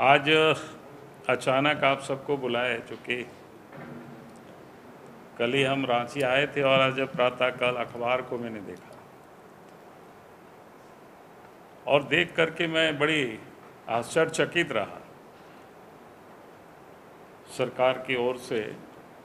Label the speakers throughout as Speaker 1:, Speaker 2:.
Speaker 1: आज अचानक आप सबको बुलाए, चूँकि कल ही हम रांची आए थे और आज प्रातःकाल अखबार को मैंने देखा और देख करके मैं बड़ी आश्चर्यचकित रहा। सरकार की ओर से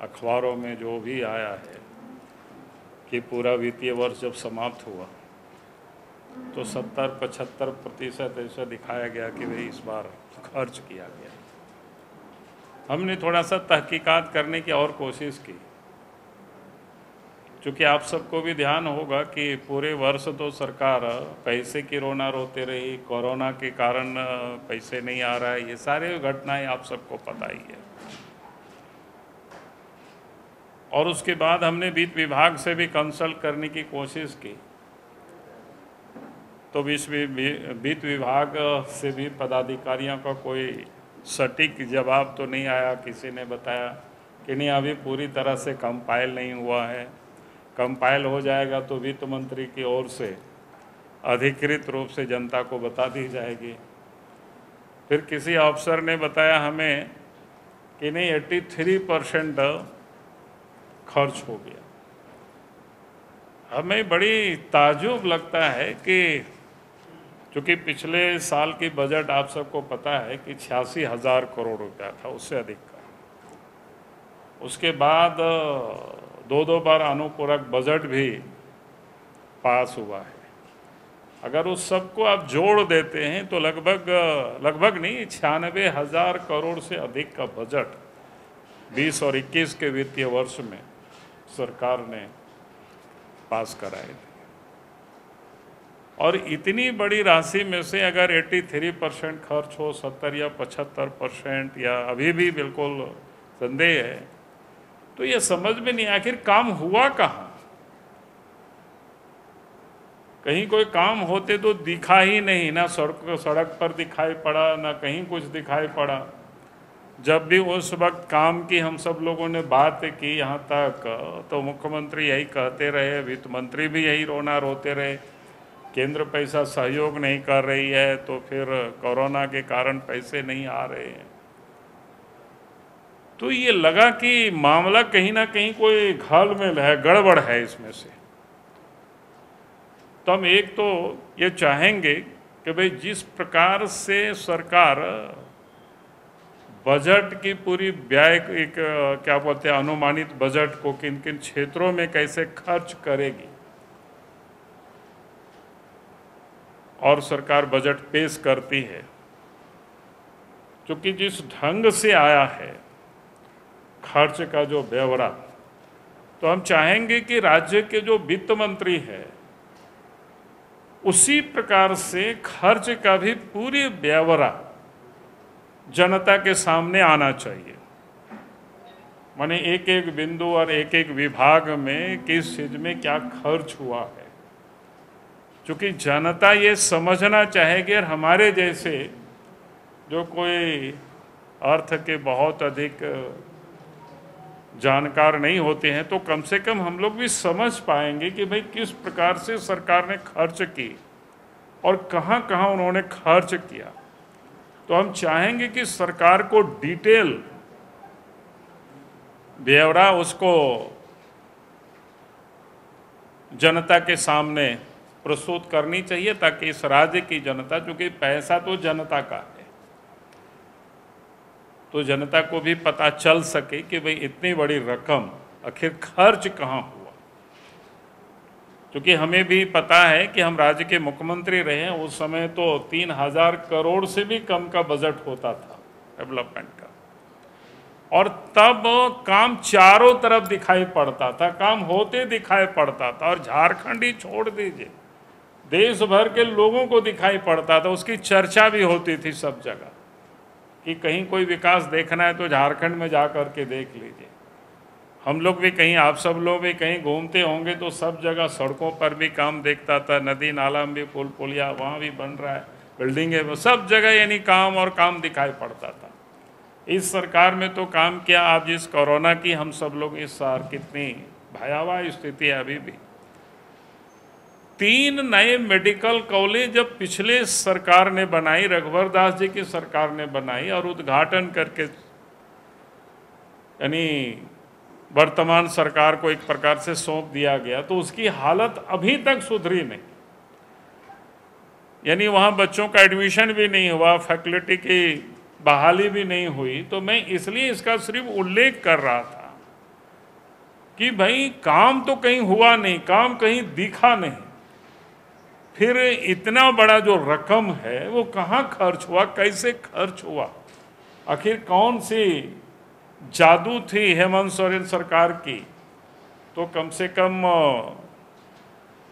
Speaker 1: अखबारों में जो भी आया है कि पूरा वित्तीय वर्ष जब समाप्त हुआ तो 70-75% ऐसा दिखाया गया कि भाई इस बार खर्च किया गया। हमने थोड़ा सा तहकीकात करने की और कोशिश की, क्योंकि आप सबको भी ध्यान होगा कि पूरे वर्ष तो सरकार पैसे की रोना रोते रही, कोरोना के कारण पैसे नहीं आ रहा है, ये सारे घटनाएं आप सबको पता ही है। और उसके बाद हमने वित्त विभाग से भी कंसल्ट करने की कोशिश की, तो वित्त विभाग से भी पदाधिकारियों का कोई सटीक जवाब तो नहीं आया। किसी ने बताया कि नहीं, अभी पूरी तरह से कंपाइल नहीं हुआ है, कंपाइल हो जाएगा तो वित्त मंत्री की ओर से अधिकृत रूप से जनता को बता दी जाएगी। फिर किसी अफसर ने बताया हमें कि नहीं, 83% खर्च हो गया। हमें बड़ी ताज्जुब लगता है कि चूँकि पिछले साल की बजट आप सबको पता है कि 86,000 करोड़ रुपया था, उससे अधिक का। उसके बाद दो बार अनुपूरक बजट भी पास हुआ है। अगर उस सबको आप जोड़ देते हैं तो लगभग नहीं, 96,000 करोड़ से अधिक का बजट 20 और 21 के वित्तीय वर्ष में सरकार ने पास कराए थे। और इतनी बड़ी राशि में से अगर 83% खर्च हो, 70 या 75% या अभी भी बिल्कुल संदेह है, तो ये समझ में नहीं आखिर काम हुआ कहाँ। कहीं कोई काम होते तो दिखा ही नहीं, ना सड़क पर दिखाई पड़ा, ना कहीं कुछ दिखाई पड़ा। जब भी उस वक्त काम की हम सब लोगों ने बात की यहाँ तक, तो मुख्यमंत्री यही कहते रहे, वित्त मंत्री भी यही रोना रोते रहे, केंद्र पैसा सहयोग नहीं कर रही है, तो फिर कोरोना के कारण पैसे नहीं आ रहे हैं। तो ये लगा कि मामला कहीं ना कहीं कोई घालमेल है, गड़बड़ है इसमें से। तो हम एक तो ये चाहेंगे कि भाई जिस प्रकार से सरकार बजट की पूरी व्यय, एक क्या बोलते हैं, अनुमानित बजट को किन किन क्षेत्रों में कैसे खर्च करेगी, और सरकार बजट पेश करती है, क्योंकि जिस ढंग से आया है खर्च का जो ब्यौरा, तो हम चाहेंगे कि राज्य के जो वित्त मंत्री है उसी प्रकार से खर्च का भी पूरी ब्यौरा जनता के सामने आना चाहिए। माने एक एक बिंदु और एक एक विभाग में किस चीज में क्या खर्च हुआ है, क्योंकि जनता ये समझना चाहेगी। और हमारे जैसे जो कोई अर्थ के बहुत अधिक जानकार नहीं होते हैं, तो कम से कम हम लोग भी समझ पाएंगे कि भाई किस प्रकार से सरकार ने खर्च की और कहाँ कहाँ उन्होंने खर्च किया। तो हम चाहेंगे कि सरकार को डिटेल ब्यौरा उसको जनता के सामने प्रस्तुत करनी चाहिए, ताकि इस राज्य की जनता, क्योंकि पैसा तो जनता का है, तो जनता को भी पता चल सके कि भाई इतनी बड़ी रकम आखिर खर्च कहाँ हुआ। क्योंकि हमें भी पता है कि हम राज्य के मुख्यमंत्री रहे हैं, उस समय तो 3,000 करोड़ से भी कम का बजट होता था डेवलपमेंट का, और तब काम चारों तरफ दिखाई पड़ता था, काम होते दिखाई पड़ता था। और झारखंड ही छोड़ दीजिए, देश भर के लोगों को दिखाई पड़ता था, उसकी चर्चा भी होती थी सब जगह कि कहीं कोई विकास देखना है तो झारखंड में जा कर के देख लीजिए। हम लोग भी कहीं, आप सब लोग भी कहीं घूमते होंगे तो सब जगह सड़कों पर भी काम देखता था, नदी नाला में भी पुल पुलिया वहाँ भी बन रहा है, बिल्डिंगें, सब जगह यानी काम और काम दिखाई पड़ता था। इस सरकार में तो काम किया। आप जिस कोरोना की हम सब लोग इस साल कितनी भयावह स्थिति है अभी भी, 3 नए मेडिकल कॉलेज जब पिछले सरकार ने बनाई, रघुवर दास जी की सरकार ने बनाई और उद्घाटन करके, यानी वर्तमान सरकार को एक प्रकार से सौंप दिया गया, तो उसकी हालत अभी तक सुधरी नहीं। यानी वहाँ बच्चों का एडमिशन भी नहीं हुआ, फैकल्टी की बहाली भी नहीं हुई। तो मैं इसलिए इसका सिर्फ उल्लेख कर रहा था कि भाई काम तो कहीं हुआ नहीं, काम कहीं दिखा नहीं, फिर इतना बड़ा जो रकम है वो कहाँ खर्च हुआ, कैसे खर्च हुआ, आखिर कौन सी जादू थी हेमंत सोरेन सरकार की। तो कम से कम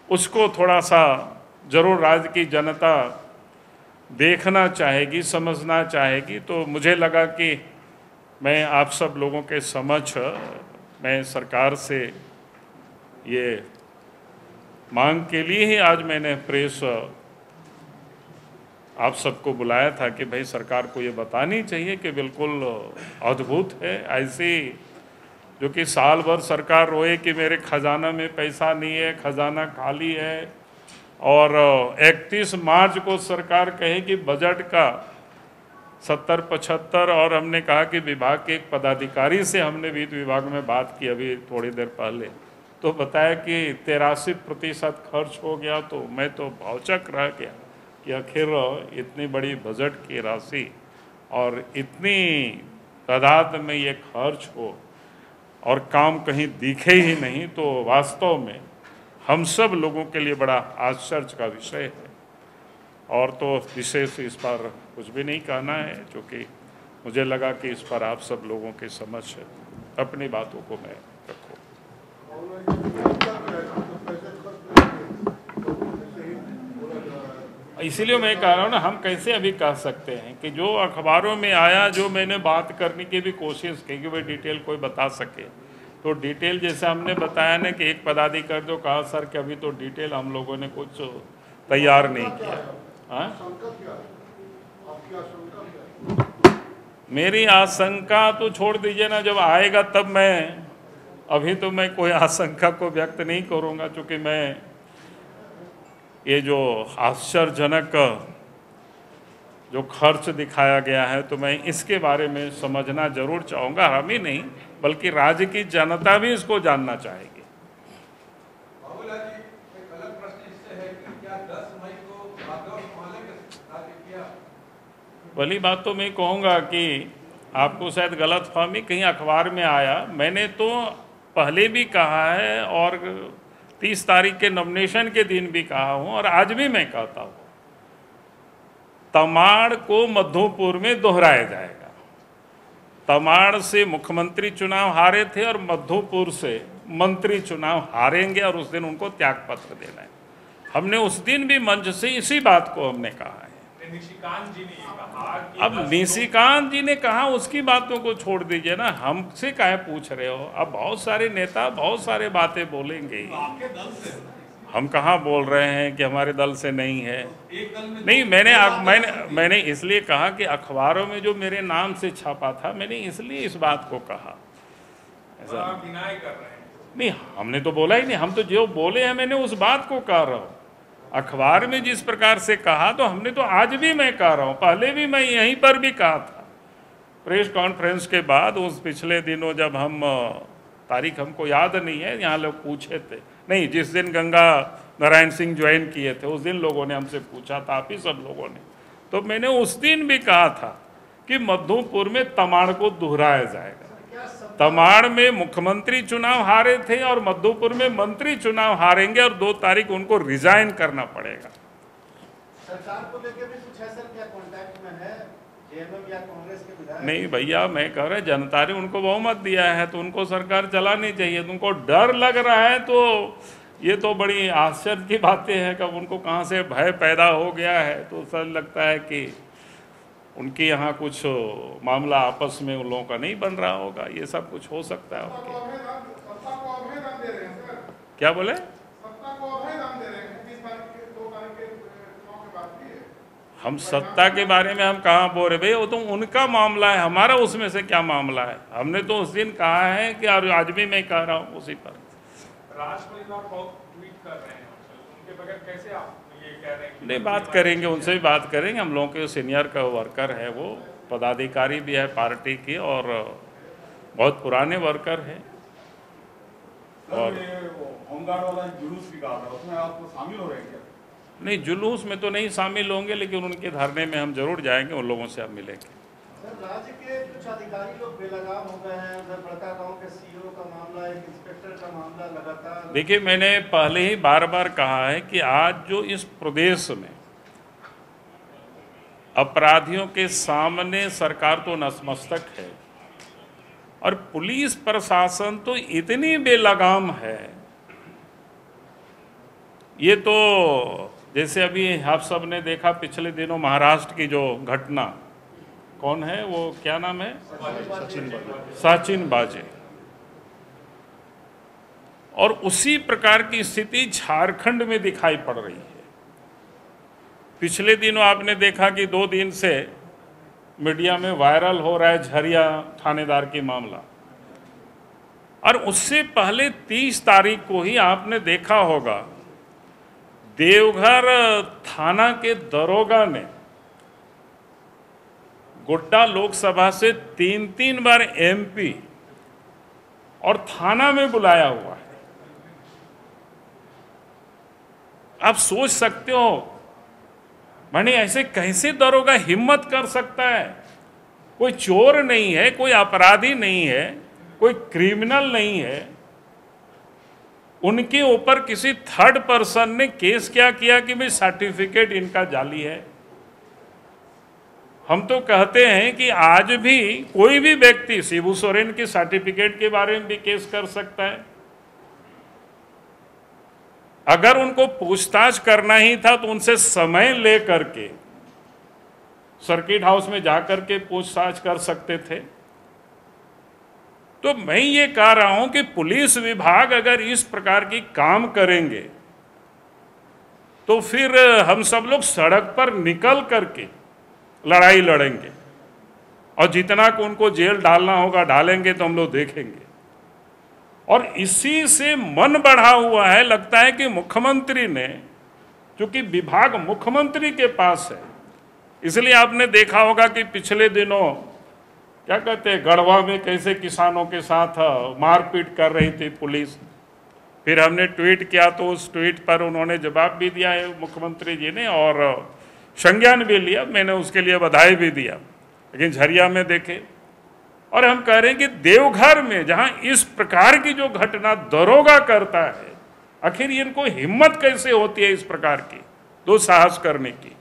Speaker 1: उसको थोड़ा सा जरूर राज्य की जनता देखना चाहेगी, समझना चाहेगी। तो मुझे लगा कि मैं आप सब लोगों के समक्ष मैं सरकार से ये मांग के लिए ही आज मैंने प्रेस आप सबको बुलाया था कि भाई सरकार को ये बतानी चाहिए कि बिल्कुल अद्भुत है। ऐसी जो कि साल भर सरकार रोए कि मेरे खजाना में पैसा नहीं है, खजाना खाली है, और 31 मार्च को सरकार कहे कि बजट का 70-75, और हमने कहा कि विभाग के एक पदाधिकारी से हमने वित्त विभाग में बात की अभी थोड़ी देर पहले, तो बताया कि 83% खर्च हो गया। तो मैं तो भौचक रह गया कि आखिर इतनी बड़ी बजट की राशि और इतनी तादाद में ये खर्च हो और काम कहीं दिखे ही नहीं, तो वास्तव में हम सब लोगों के लिए बड़ा आश्चर्य का विषय है। और तो विशेष इस पर कुछ भी नहीं कहना है, क्योंकि मुझे लगा कि इस पर आप सब लोगों के समक्ष अपनी बातों को मैं रखूँ। इसीलिए मैं कह रहा हूँ ना, हम कैसे अभी कह सकते हैं कि जो अखबारों में आया, जो मैंने बात करने की भी कोशिश की कि वह डिटेल कोई बता सके, तो डिटेल जैसे हमने बताया ना कि एक पदाधिकारी जो कहा सर कि अभी तो डिटेल हम लोगों ने कुछ तैयार नहीं किया। मेरी आशंका तो छोड़ दीजिए ना, जब आएगा तब मैं, अभी तो मैं कोई आशंका को व्यक्त नहीं करूंगा, क्योंकि मैं ये जो आश्चर्यजनक जो खर्च दिखाया गया है, तो मैं इसके बारे में समझना जरूर चाहूँगा। हम ही नहीं बल्कि राज्य की जनता भी इसको जानना चाहेगी। पहली बात तो मैं कहूँगा कि आपको शायद गलतफहमी कहीं अखबार में आया, मैंने तो पहले भी कहा है और 30 तारीख के नॉमिनेशन के दिन भी कहा हूँ और आज भी मैं कहता हूँ, तमाड़ को मधुपुर में दोहराया जाएगा। तमाड़ से मुख्यमंत्री चुनाव हारे थे और मधुपुर से मंत्री चुनाव हारेंगे और उस दिन उनको त्याग पत्र देना है। हमने उस दिन भी मंच से इसी बात को हमने कहा है। निशिकांत जी ने कहा कि अब निशिकांत जी ने कहा, उसकी बातों को छोड़ दीजिए ना, हमसे काहे पूछ रहे हो। अब बहुत सारे नेता बहुत सारे बातें बोलेंगे, हम कहाँ बोल रहे हैं कि हमारे दल से नहीं है। नहीं, मैंने इसलिए कहा कि अखबारों में जो मेरे नाम से छापा था, मैंने इसलिए इस बात को कहा। ऐसा नहीं, हमने तो बोला ही नहीं, हम तो जो बोले हैं मैंने उस बात को कह रहा हूँ। अखबार में जिस प्रकार से कहा, तो हमने तो आज भी मैं कह रहा हूँ, पहले भी मैं यहीं पर भी कहा था प्रेस कॉन्फ्रेंस के बाद। उस पिछले दिनों जब हम, तारीख हमको याद नहीं है, यहाँ लोग पूछे थे, नहीं जिस दिन गंगा नारायण सिंह ज्वाइन किए थे उस दिन लोगों ने हमसे पूछा था, आप ही सब लोगों ने, तो मैंने उस दिन भी कहा था कि मधुपुर में तमाड़ को दोहराया जाएगा। तमाड़ में मुख्यमंत्री चुनाव हारे थे और मधुपुर में मंत्री चुनाव हारेंगे और 2 तारीख उनको रिजाइन करना पड़ेगा।
Speaker 2: सरकार को लेकर भी कुछ है सर, क्या कांटेक्ट में है जेएमएम या कांग्रेस के विधायक?
Speaker 1: नहीं भैया, मैं कह रहा जनता ने उनको बहुमत दिया है तो उनको सरकार चलानी चाहिए। तुमको डर लग रहा है तो ये तो बड़ी आश्चर्य की बातें हैं, कब उनको कहाँ से भय पैदा हो गया है। तो सर लगता है कि उनके यहाँ कुछ मामला आपस में उन लोगों का नहीं बन रहा होगा, ये सब कुछ हो सकता है। क्या बोले? हम सत्ता के बारे में हम कहाँ बोल रहे भाई, वो तो उनका मामला है, हमारा उसमें से क्या मामला है। हमने तो उस दिन कहा है कि आज भी मैं कह रहा हूँ उसी पर।
Speaker 3: राज परिवार बहुत ट्वीट कर रहे हैं, उनके बगैर कैसे आप ये कह रहे हैं कि
Speaker 1: नहीं, बात करेंगे, उनसे भी बात करेंगे। हम लोगों के सीनियर का वर्कर है, वो पदाधिकारी भी है पार्टी की और बहुत पुराने वर्कर हैं।
Speaker 4: और होमगार्ड वाला जुलूस भी कहा था, उसमें आप शामिल हो रहे हैं क्या?
Speaker 1: नहीं, जुलूस में तो नहीं शामिल होंगे, लेकिन उनके धरने में हम जरूर जाएंगे, उन लोगों से हम मिलेंगे।
Speaker 2: सर, राज्य के कुछ अधिकारी लोग बेलगाम हो गए हैं। उधर बड़का गांव के सीईओ का मामला, एक इंस्पेक्टर का मामला लगातार।
Speaker 1: देखिए, मैंने पहले ही बार बार कहा है कि आज जो इस प्रदेश में अपराधियों के सामने सरकार तो नतमस्तक है और पुलिस प्रशासन तो इतनी बेलगाम है। ये तो जैसे अभी आप सब ने देखा पिछले दिनों महाराष्ट्र की जो घटना, कौन है वो, क्या नाम है, सचिन बाजे, और उसी प्रकार की स्थिति झारखंड में दिखाई पड़ रही है। पिछले दिनों आपने देखा कि 2 दिन से मीडिया में वायरल हो रहा है झरिया थानेदार की मामला, और उससे पहले 30 तारीख को ही आपने देखा होगा देवघर थाना के दरोगा ने गोड्डा लोकसभा से 3 बार एमपी और थाना में बुलाया हुआ है। आप सोच सकते हो, माने ऐसे कैसे दरोगा हिम्मत कर सकता है? कोई चोर नहीं है, कोई अपराधी नहीं है, कोई क्रिमिनल नहीं है, उनके ऊपर किसी थर्ड पर्सन ने केस क्या किया कि भाई सर्टिफिकेट इनका जाली है। हम तो कहते हैं कि आज भी कोई भी व्यक्ति शिबू सोरेन के सर्टिफिकेट के बारे में भी केस कर सकता है। अगर उनको पूछताछ करना ही था तो उनसे समय ले करके सर्किट हाउस में जाकर के पूछताछ कर सकते थे। तो मैं ये कह रहा हूं कि पुलिस विभाग अगर इस प्रकार की काम करेंगे तो फिर हम सब लोग सड़क पर निकल करके लड़ाई लड़ेंगे, और जितना को उनको जेल डालना होगा डालेंगे, तो हम लोग देखेंगे। और इसी से मन बढ़ा हुआ है, लगता है कि मुख्यमंत्री ने, चूंकि विभाग मुख्यमंत्री के पास है, इसलिए आपने देखा होगा कि पिछले दिनों क्या कहते हैं, गढ़वा में कैसे किसानों के साथ मारपीट कर रही थी पुलिस। फिर हमने ट्वीट किया तो उस ट्वीट पर उन्होंने जवाब भी दिया है मुख्यमंत्री जी ने, और संज्ञान भी लिया, मैंने उसके लिए बधाई भी दिया। लेकिन झरिया में देखे, और हम कह रहे हैं कि देवघर में जहां इस प्रकार की जो घटना दरोगा करता है, आखिर इनको हिम्मत कैसे होती है इस प्रकार की दुस्साहस करने की?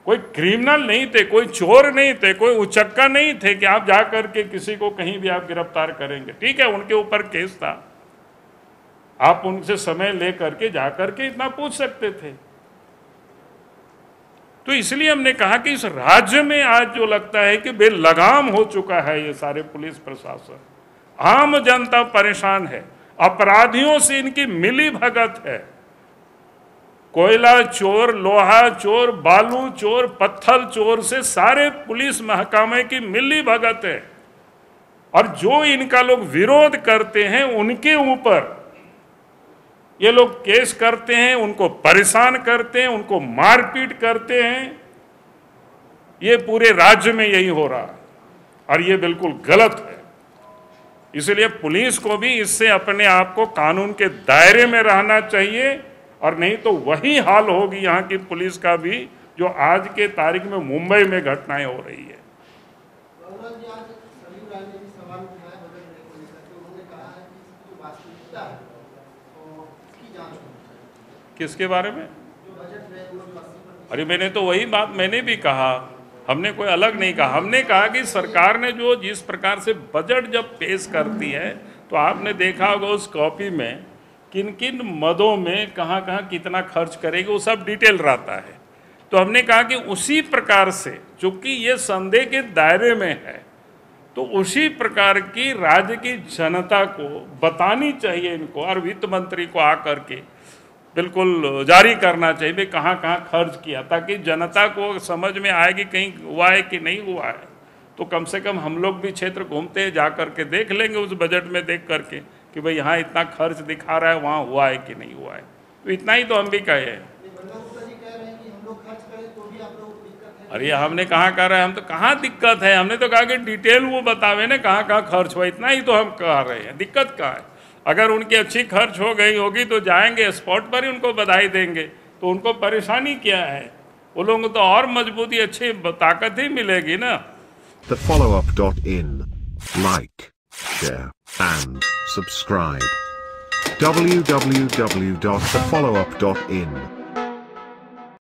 Speaker 1: कोई क्रिमिनल नहीं थे, कोई चोर नहीं थे, कोई उचक्का नहीं थे कि आप जाकर के किसी को कहीं भी आप गिरफ्तार करेंगे। ठीक है, उनके ऊपर केस था, आप उनसे समय लेकर के जाकर के इतना पूछ सकते थे। तो इसलिए हमने कहा कि इस राज्य में आज जो लगता है कि बेलगाम हो चुका है ये सारे पुलिस प्रशासन, आम जनता परेशान है, अपराधियों से इनकी मिली भगत है। कोयला चोर, लोहा चोर, बालू चोर, पत्थर चोर से सारे पुलिस महकमे की मिली भगत है, और जो इनका लोग विरोध करते हैं उनके ऊपर ये लोग केस करते हैं, उनको परेशान करते हैं, उनको मारपीट करते हैं। ये पूरे राज्य में यही हो रहा है और ये बिल्कुल गलत है। इसलिए पुलिस को भी इससे अपने आप को कानून के दायरे में रहना चाहिए, और नहीं तो वही हाल होगी यहाँ की पुलिस का भी जो आज के तारीख में मुंबई में घटनाएं हो रही है। किसके बारे में? अरे मैंने तो वही बात मैंने भी कहा, हमने कोई अलग नहीं कहा। हमने कहा कि सरकार ने जो जिस प्रकार से बजट जब पेश करती है तो आपने देखा होगा उस कॉपी में किन किन मदों में कहाँ कहाँ कितना खर्च करेगी वो सब डिटेल रहता है। तो हमने कहा कि उसी प्रकार से, चूंकि ये संदेह के दायरे में है, तो उसी प्रकार की राज्य की जनता को बतानी चाहिए इनको, और वित्त मंत्री को आकर के बिल्कुल जारी करना चाहिए भाई कहाँ कहाँ खर्च किया, ताकि जनता को समझ में आए कि कहीं हुआ है कि नहीं हुआ है। तो कम से कम हम लोग भी क्षेत्र घूमते हैं, जा करके देख लेंगे उस बजट में देख करके कि भाई यहाँ इतना खर्च दिखा रहा है, वहाँ हुआ है कि नहीं हुआ है। तो इतना ही तो हम भी कहे हैं।
Speaker 2: बंदा गुप्ता जी कह रहे हैं कि हम लोग खर्च करें तो भी आप लोगों को दिक्कत है।
Speaker 1: अरे हमने कहाँ कहा है, हम तो कहाँ दिक्कत है, हमने तो कहा कि डिटेल वो बतावे ना कहाँ कहाँ खर्च हुआ, इतना ही तो हम कह रहे हैं। दिक्कत कहाँ है? अगर उनकी अच्छी खर्च हो गई होगी तो जाएंगे स्पॉट पर ही उनको बधाई देंगे, तो उनको परेशानी क्या है? वो लोगों को तो और मजबूती, अच्छी ताकत ही मिलेगी ना।
Speaker 5: thefollowup.in. Like, share, and subscribe. www.thefollowup.in